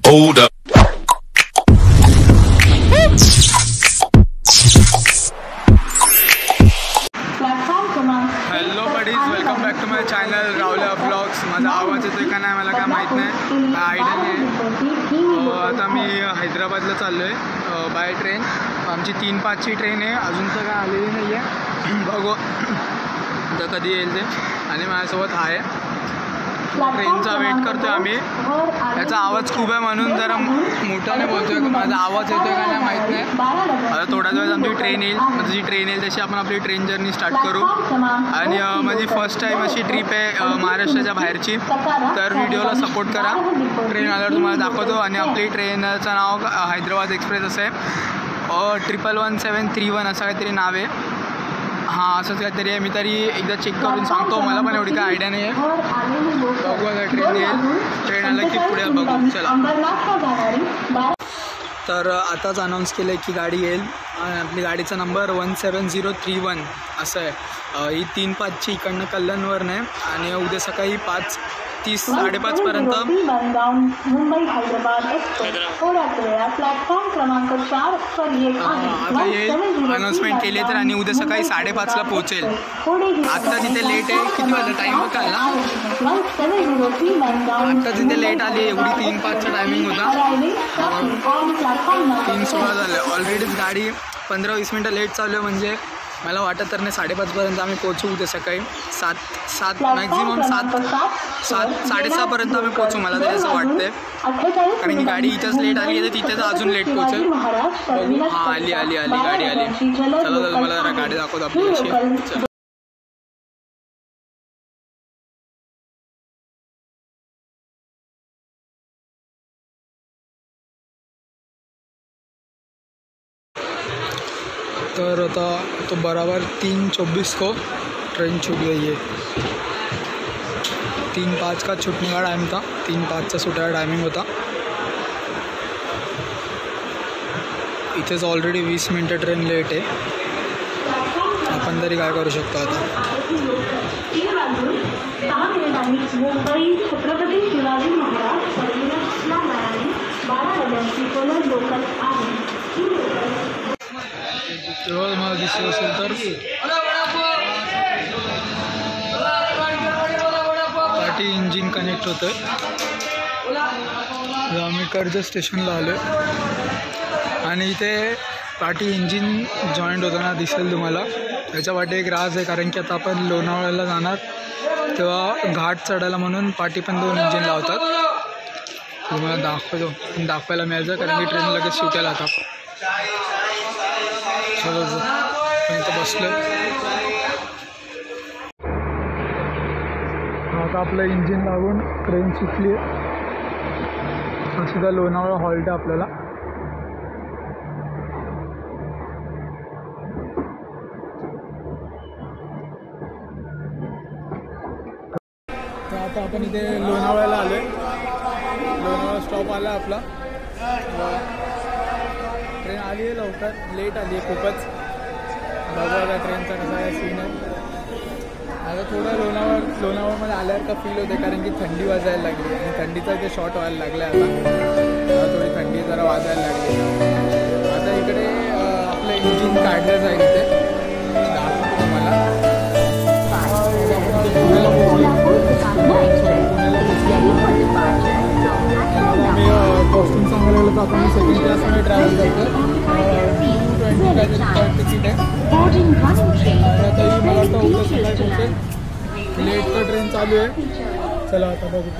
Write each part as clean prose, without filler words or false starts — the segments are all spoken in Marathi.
Hold up. Hello buddies, welcome back to my channel रावल्या ब्लॉग्स. माझा आवाज येतोय का नाही मला काय माहीत नाही, आयडिया नाही. आता मी हैदराबादला चाललो आहे बाय ट्रेन. आमची 3-5ची ट्रेन आहे, अजून तर काय आलेली नाही आहे. बघू तर कधी येईल ते. आणि माझ्यासोबत आहे, ट्रेनचा वेट करतोय आम्ही. त्याचा आवाज खूप आहे म्हणून जरा मोठ्याने बोलतोय. माझा आवाज येतोय का नाही माहीत नाही. आता थोड्याच वेळात आमची ट्रेन येईल. जी ट्रेन येईल तशी आपण आपली ट्रेन जर्नी स्टार्ट करू. आणि माझी फर्स्ट टाईम अशी ट्रिप आहे महाराष्ट्राच्या बाहेरची, तर व्हिडिओला सपोर्ट करा. ट्रेन आल्यावर तुम्हाला दाखवतो. आणि आपली ट्रेनचं नाव हैदराबाद एक्सप्रेस असं आहे. 111731 असं काहीतरी नाव आहे. हां, असंच काहीतरी आहे. मी तरी एकदा चेक करून सांगतो, मला पण एवढी काय आयडिया नाही आहे. बघू आता ट्रेन येईल. ट्रेन आलं की पुढे बघू. चला. तर आताच अनाऊन्स केलं आहे की गाडी येईल. आणि आपली गाडीचा नंबर 17031 असं आहे. ही 3-5ची इकडनं कल्याणवरून आहे. आणि उद्या सकाळी 5:30 5:30पर्यंत आता येईल. अनाऊन्समेंट केली तर. आणि उद्या सकाळी 5:30ला पोहोचेल. आत्ता तिथे लेट आहे. किती वाजता टाईम बघा ना, आत्ता तिथे लेट आली. एवढी 3-5चा टायमिंग होता, 3:16 झालं. ऑलरेडीच गाडी 15-20 मिनटं लेट चालू आहे. म्हणजे मला वाटत तर नाही 5:30पर्यंत आम्ही पोहोचू. उद्या सकाळी 7 मॅक्झिमम 7-6:30पर्यंत आम्ही पोहोचू, मला तरी असं वाटतंय. कारण की गाडी इथंच लेट आली आहे, तर तिथे तर अजून लेट पोहोचेल. हां, आली गाडी आली. चला मला जरा गाडी दाखवतो आपली कशी. तर आता तो बराबर 3:24 को ट्रेन छूट गई है. 3:05 का छूटने का टाइम था. 3:05चा सुटायला टायमिंग होता. इथेच ऑलरेडी 20 मिनटं ट्रेन लेट आहे. आपण तरी काय करू शकतो आता. मुंबई छत्रपती शिवाजी महाराज टर्मिनसला मिळाली 12 वाजताची कोलर लोकल आहे. तेव्हा मला दिसलं असेल तर पाठी इंजिन कनेक्ट होतं आहे. आम्ही कर्जत स्टेशनला आलो आहे. आणि इथे पाठी इंजिन जॉईंट होताना दिसेल तुम्हाला. त्याच्या वाटे एक राज आहे, कारण की आता आपण लोणावळ्याला जाणार तेव्हा घाट चढायला म्हणून पाठी पण 2 इंजिन लावतात. तुम्हाला दाखवायला मिळायचं, कारण की ट्रेन लगेच सुटायला आता. इथं बसलो. आता आपलं इंजिन लागून ट्रेन सुटली आहे. सुद्धा लोणावळा हॉल्ट आहे आपल्याला. तर आता आपण इथे लोणावळ्याला आलो आहे. लोणावळा स्टॉप आला आपला. ट्रेन आली आहे लवकर, लेट आली आहे खूपच. बघू आता ट्रेनचा कसा काय सीन आहे. आता थोडं लोणावळ्यामध्ये आल्यावर का फील होते, कारण की थंडी वाजायला लागली. आणि थंडीचा इथे शॉर्ट व्हायला लागला आहे. आता थोडी थंडी जरा वाजायला लागली. आता इकडे आपलं इंजिन काढलं जाईल इथे, दाखवतो तुम्हाला. पुण्याला पोचली. मी कॉस्ट्यूम सांगायला गेलो तर आता मी सेकंड क्लासमध्ये ट्रॅव्हल करतो. 220 तिकीट आहे. आता ही मला वाटतं उद्या सकाळी पोहोचेल. लेटचं ट्रेन चालू आहे. चला आता बघू.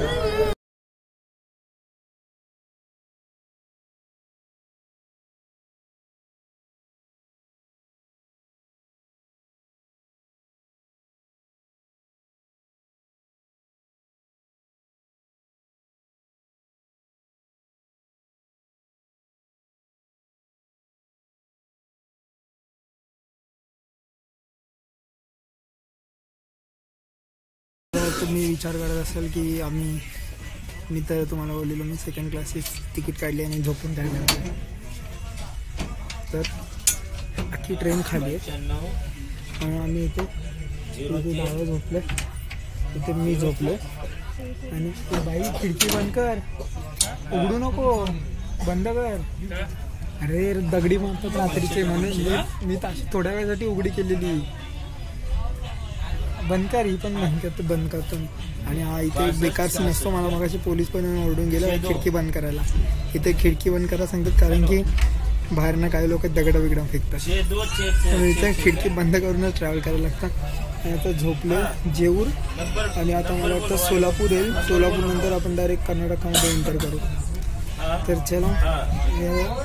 तुम्ही विचार करत असाल की मी तर तुम्हाला बोललेलो मी सेकंड क्लासची तिकीट काढली आणि झोपून काय करणार, तर अख्खी ट्रेन खाली आहे आणि आम्ही इथे डावा झोपलो, इथे मी झोपलो आणि बाई खिडकी बंद कर, उघडू नको, बंद कर. अरे दगडी मारतात रात्रीचे म्हणून मी ताशी थोड्या वेळासाठी उघडी केलेली. बंद कर, ही पण बंद करतो मी. आणि हा इथे बेकार सीन असतो, मला मगाशी पोलीस पण ओरडून गेलं खिडकी बंद करायला. इथे खिडकी बंद करायला सांगतात कारण की बाहेरनं काही लोक दगडं बिगडं फेकतात, इथे खिडकी बंद करूनच ट्रॅव्हल करायला लागतं. आणि आता झोपलं जेऊर आणि आता मला वाटतं सोलापूर येईल. सोलापूर नंतर आपण डायरेक्ट कर्नाटकामध्ये एंटर करू. तर चला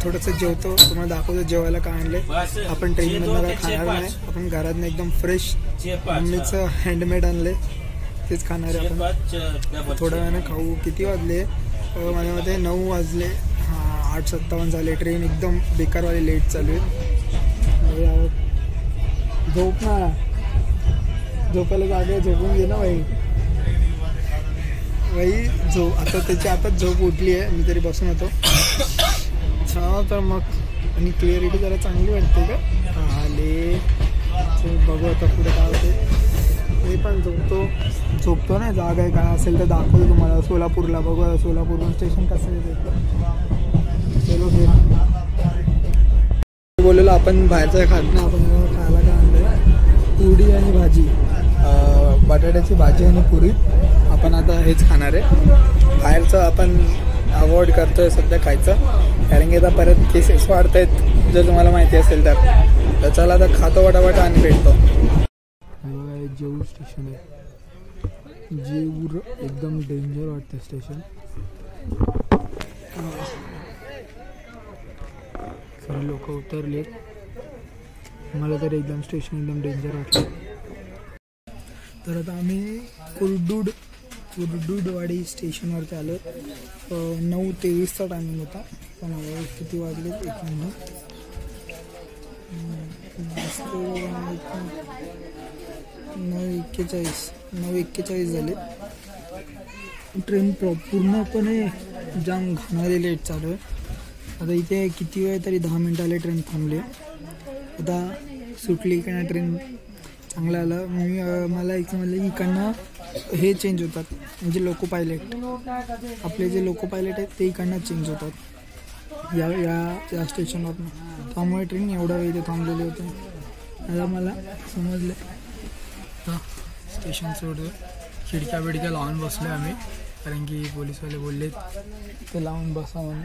थोडंसं जेवतो, तुम्हाला दाखवतो जेवायला काय आणलं. आपण ट्रेनमधनं काय खाणार नाही, आपण घरातनं एकदम फ्रेश मम्मीचं हँडमेड आणले तेच खाणार आहे आपण. थोड्या वेळानं खाऊ. किती वाजले माझ्या मते 9 वाजले, हां 8:57 झाले. ट्रेन एकदम बेकारवाली लेट चालू आहे. झोप ना, झोपायला जागे झोपून घे ना बाई. आता त्याची आता झोप उठली आहे, मी तरी बसून होतो. तर मग आणि क्लिअरिटी जरा चांगली वाटते का आले. बघू आता पुढे काय होते. मी पण झोपतो ना, जागा आहे काय असेल तर दाखवतो तुम्हाला. सोलापूरला बघू, सोलापूरला स्टेशन कसं आहे. चलो बोललेलो आपण बाहेरचं खात ना, आपण खायला काय आणलं पुरी आणि भाजी, बटाट्याची भाजी आणि पुरी. आपण आता हेच खाणार आहे. बाहेरचं आपण अवॉइड करतोय सध्या खायचं, कारण की आता परत केसेस वाढत आहेत जर तुम्हाला माहिती असेल तर. चला आता खातो वटावटा आणि भेटतो. जेऊर स्टेशन आहे, जेऊर एकदम डेंजर वाटतं स्टेशन. सर्व लोक उतरलेत, मला तर एकदम स्टेशन एकदम डेंजर वाटलं. तर आता आम्ही कुर्डुडवाडी स्टेशनवरती आलो. 9:23चा टायमिंग होता, पण किती वाजले 9:41 झाले. ट्रेन पूर्णपणे जाम घाणारे लेट चालू आहे. आता इथे किती वेळ तरी 10 मिनिटाले ट्रेन थांबली. आता सुटली की नाही ट्रेन, चांगलं आलं. मला एक समजलं इकडनं हे चेंज होतात, म्हणजे लोको पायलट, आपले जे लोको पायलट आहेत ते इकडनं चेंज होतात या स्टेशनवरनं. त्यामुळे ट्रेन एवढा वेळ इथे थांबलेली होती. आता मला समजलं. तर स्टेशन सोडलं, खिडक्या बिडक्या लावून बसलो आम्ही, कारण की पोलीसवाले बोलले ते लावून बसा म्हणून.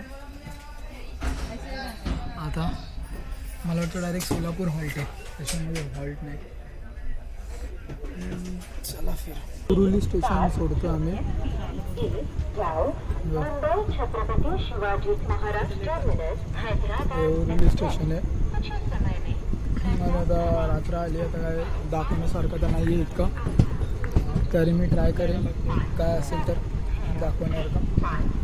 आता मला वाटतं डायरेक्ट सोलापूर हॉल्ट आहे, स्टेशनमध्ये हॉल्ट नाही. चला फिर कुरुली स्टेशन सोडतो आम्ही. कुरुली स्टेशन आहे. मला आता रात्र आली, आता काय दाखवण्यासारखं तर नाही आहे इतकं, तरी मी ट्राय करेन काय असेल तर दाखवण्यासारखं.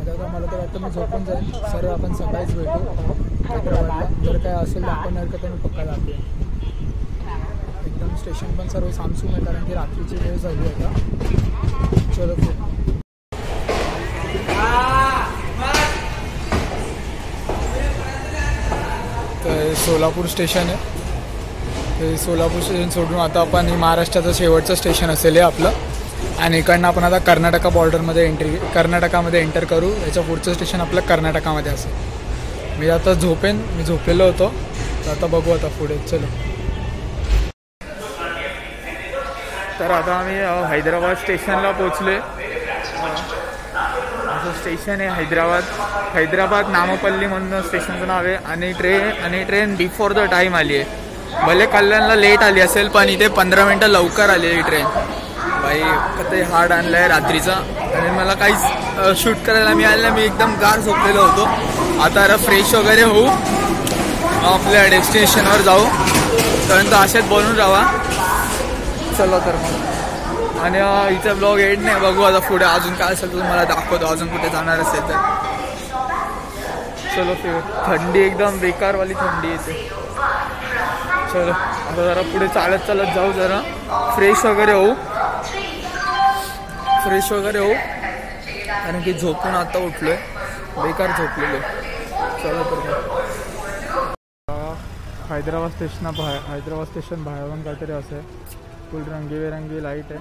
आता मला तर वाटतं मी झोपून जाईल. सर आपण सकाळीच भेटू हैदराबादला. जर काय असेल दाखवण्यासारखं तर मी पक्का दाखवेन. एकदम स्टेशन पण सर्व सामसूम आहे, कारण की रात्रीची वेळ झाली आता. चलो तर सोलापूर स्टेशन आहे. ते सोलापूर स्टेशन सोडून आता आपण महाराष्ट्राचं शेवटचं स्टेशन असेल हे आपलं. आणि इकडनं आपण आता कर्नाटकामध्ये एंटर करू. याच्या पुढचं स्टेशन आपलं कर्नाटकामध्ये असेल. मी आता मी झोपलेलो होतो, तर आता बघू आता पुढे. चलो. तर आता आम्ही हैदराबाद स्टेशनला पोचले. असं स्टेशन आहे हैदराबाद नामपल्ली म्हणून स्टेशनचं नाव आहे. आणि ट्रेन बिफोर द टाईम आली आहे. भले कल्याणला लेट आली असेल, पण इथे 15 मिनटं लवकर आली आहे ट्रेन. बाई कधी हार्ड आणलं आहे रात्रीचा, आणि मला काहीच शूट करायला मिळालं. मी एकदम गाढ झोपलेलो होतो. आता फ्रेश वगैरे होऊ, आपल्या डेस्टिनेशनवर जाऊ. त्यानंतर असेच बनून राहा. चला तर मग. आणि इथं ब्लॉग एंड नाही, बघू आता पुढे अजून काय असेल तर तुम्हाला दाखवतो, अजून कुठे जाणार असेल तर. चलो फिर. थंडी एकदम बेकारवाली थंडी येते. चलो आता जरा पुढे चालत जाऊ, जरा फ्रेश वगैरे होऊ फ्रेश वगैरे होऊ, कारण की झोपून आता उठलोय, बेकार झोपलेलो. चला तर हैदराबाद स्टेशन बाहेरून काहीतरी असं फुल रंगीबेरंगी लाईट आहे,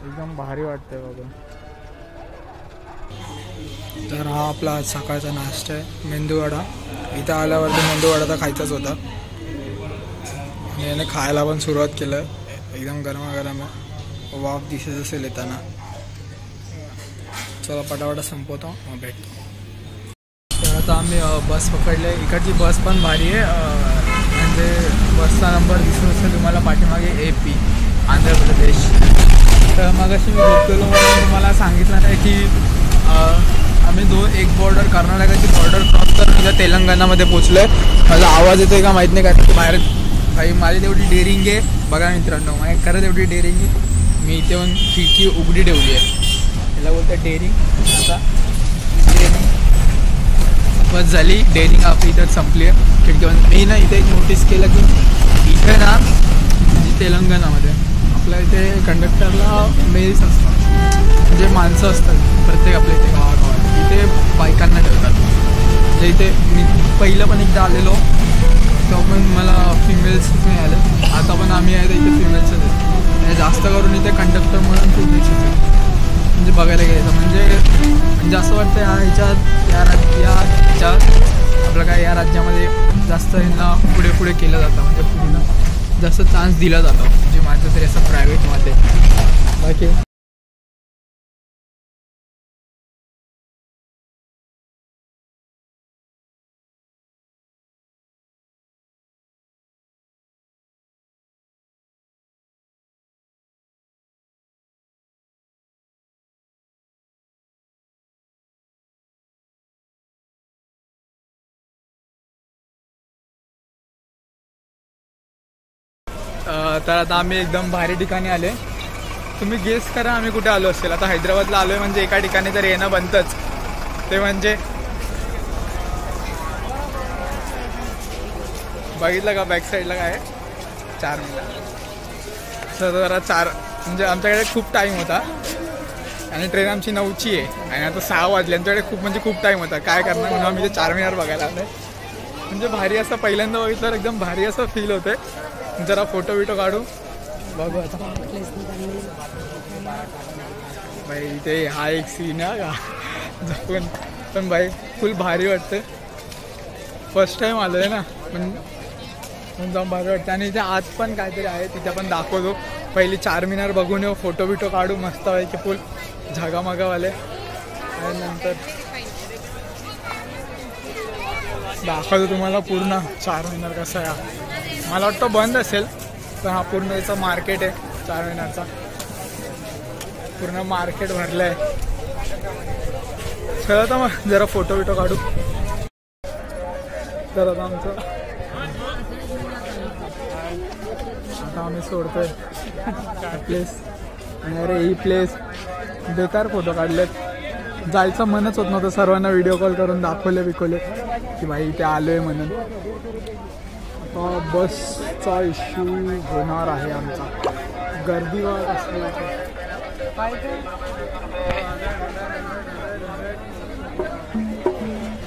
एकदम भारी वाटतंय बघा. तर हा आपला सकाळचा नाश्ता आहे, मेंदूवडा. इथं आल्यावरती मेंदूवडा तर खायचाच होता आणि याने खायला पण सुरुवात केलं. एकदम गरमागरम आहे, वाफ दिसत असेल येताना. चला पटापटा संपवतो, मग भेटतो. तर आता आम्ही बस पकडले. इकडची बस पण भारी आहे, म्हणजे बसचा नंबर दिसत असेल तुम्हाला पाठीमागे AP आंध्र प्रदेश. तर मग अशी मी झोपलेलो म्हणून तुम्हाला सांगितलं नाही की आम्ही एक बॉर्डर कर्नाटकाची बॉर्डर क्रॉस करून इथं तेलंगणामध्ये पोचलो आहे. मला आवाज येतो आहे का माहीत नाही, कारण की बाहेर काही माझी तेवढी डेअरिंग आहे. बघा मित्रांनो, माझी खरंच एवढी डेअरिंग आहे. मी इथे पण खिडकी उघडी ठेवली आहे, याला बोलतं डेअरिंग. आता बस झाली डेअरिंग आपली इथं संपली आहे. खिडकी मी ना इथे एक नोटीस केलं की इथे ना म्हणजे तेलंगणामध्ये आपल्या इथे कंडक्टरला मेल्स असतात, म्हणजे माणसं असतात प्रत्येक आपल्या इथे गावागावात. इथे बायकांना ठेवतात. म्हणजे इथे मी पहिलं पण एकदा आलेलो तेव्हा पण मला फिमेल्स नाही आलं, आता पण आम्ही आहे तर इथे फिमेल्सच आहेत. जास्त करून इथे कंडक्टर म्हणून फिमेल्सच आहेत. म्हणजे बघायला गेलं म्हणजे असं वाटतं आपलं काय या राज्यामध्ये जास्त ह्यांना पुढे केलं जातं, म्हणजे पूर्ण जास्त चान्स दिला जातो, म्हणजे माझं तरी असं प्रायव्हेटमध्ये. बाकी तर आता आम्ही एकदम भारी ठिकाणी आले. तुम्ही गेस करा आम्ही कुठे आलो असेल. आता हैदराबादला आलो आहे म्हणजे एका ठिकाणी तर येणं बनतंच, ते म्हणजे बघितलं का बॅक साईडला काय आहे, 4 मिनिट. जरा 4 म्हणजे आमच्याकडे खूप टाईम होता आणि ट्रेन आमची 9ची आहे आणि आता 6 वाजले. आमच्याकडे खूप टाईम होता. काय करणार म्हणून आम्ही ते 4 मिनिट बघायला आलो. म्हणजे भारी असं पहिल्यांदा बघितलं, एकदम भारी असं फील होते. जरा फोटो काढू बघू आता. भाई इथे हा एक सीन आहे का जपून, पण भाई फुल भारी वाटते. फर्स्ट टाईम आलो आहे ना, पण जाऊन भारी वाटते. आणि इथे आत पण काहीतरी आहे, तिथे पण दाखवतो. पहिली 4 मिनार बघून येऊ, फोटो काढू मस्त आहे की फुल झागामागावाले. आणि नंतर दाखवतो तुम्हाला पूर्ण 4 मिनार कसा आहे. मला वाटतं बंद असेल, पण हा पूर्ण याचं मार्केट आहे 4 मिनारचा. पूर्ण मार्केट भरलं आहे. चला तर मग जरा फोटो काढू. तर आता आमचं आता आम्ही सोडतोय प्लेस. आणि अरे ही प्लेस बेकार फोटो काढलेत. जायचं मनच होत नव्हतं. सर्वांना व्हिडिओ कॉल करून दाखवले की भाई इथे आलो आहे म्हणून. बसचा इश्यू होणार आहे आमचा. गर्दी असते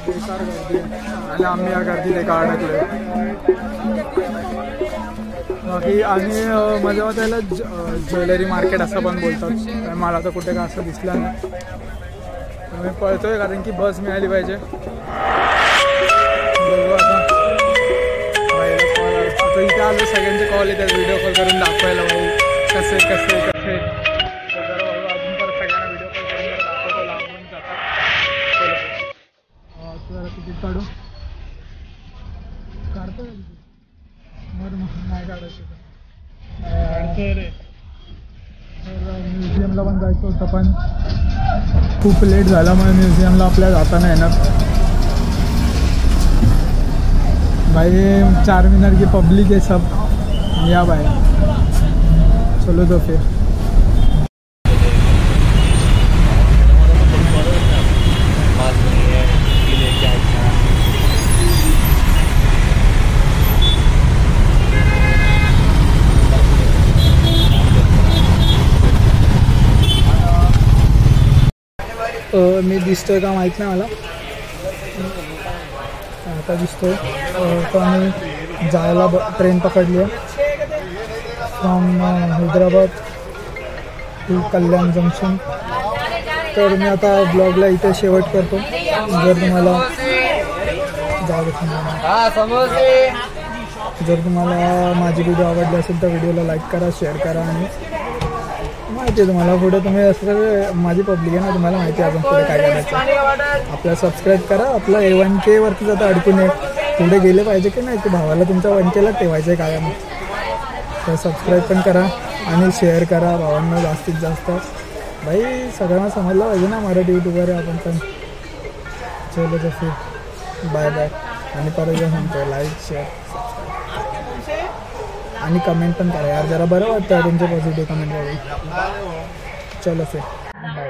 बेकार गर्दी आणि आम्ही या गर्दीत एका अडकलो. बाकी आणि माझ्या मते याला ज्वेलरी मार्केट असं पण बोलतात. मला तर कुठे का असं दिसलं नाही. मी पळतोय कारण की बस मिळाली पाहिजे. बघू आता इथे आलो, सगळ्यांचे कॉल येतात व्हिडिओ कॉल करून दाखवायला भाऊ कसे. तर जरा भाऊ अजून परत सगळ्यांना व्हिडिओ कॉल करून दाखवतो. लांबून जातात. जरा तिकीट काढतो नाही काढायचं रे. तर म्युझियमला पण जायचं होतं, पण खूप लेट झाल्यामुळे म्युझियमला आपल्या जाता नाही येणार. भाई 4 मीनार की पब्लिक है सब, या भाई चलो तो फिर. मी दिसतोय का माहीत नाही मला, आता दिसतोय. तर आम्ही जायला ट्रेन पकडली आहे from Hyderabad to Kalyan junction. तर मी आता ब्लॉगला इथे शेवट करतो. जर तुम्हाला माझी व्हिडिओ आवडली असेल तर व्हिडिओला लाईक करा, शेअर करा. आणि माहिती आहे तुम्हाला पुढे तुम्ही असं सगळं माझी पब्लिक आहे ना, तुम्हाला माहिती आहे अजून पुढे काय करायचं. आपल्याला सबस्क्राईब करा. आपला 1K वरती आता अडकून आहे, पुढे गेले पाहिजे की नाही, की भावाला तुमच्या 1Kला ठेवायचं आहे कायम. तर सबस्क्राईब पण करा आणि शेअर करा भावांना जास्तीत जास्त. भाई सगळ्यांना समजलं पाहिजे ना, मराठी यूट्यूबर आहे आपण पण. चलो तर फिर बाय बाय. आणि परत सांगतो लाईक शेअर आणि कमेंट पण करा यार, जरा बरं वाटतं तुमचे पॉझिटिव्ह कमेंट वगैरे. चलो फिर बाय बाय.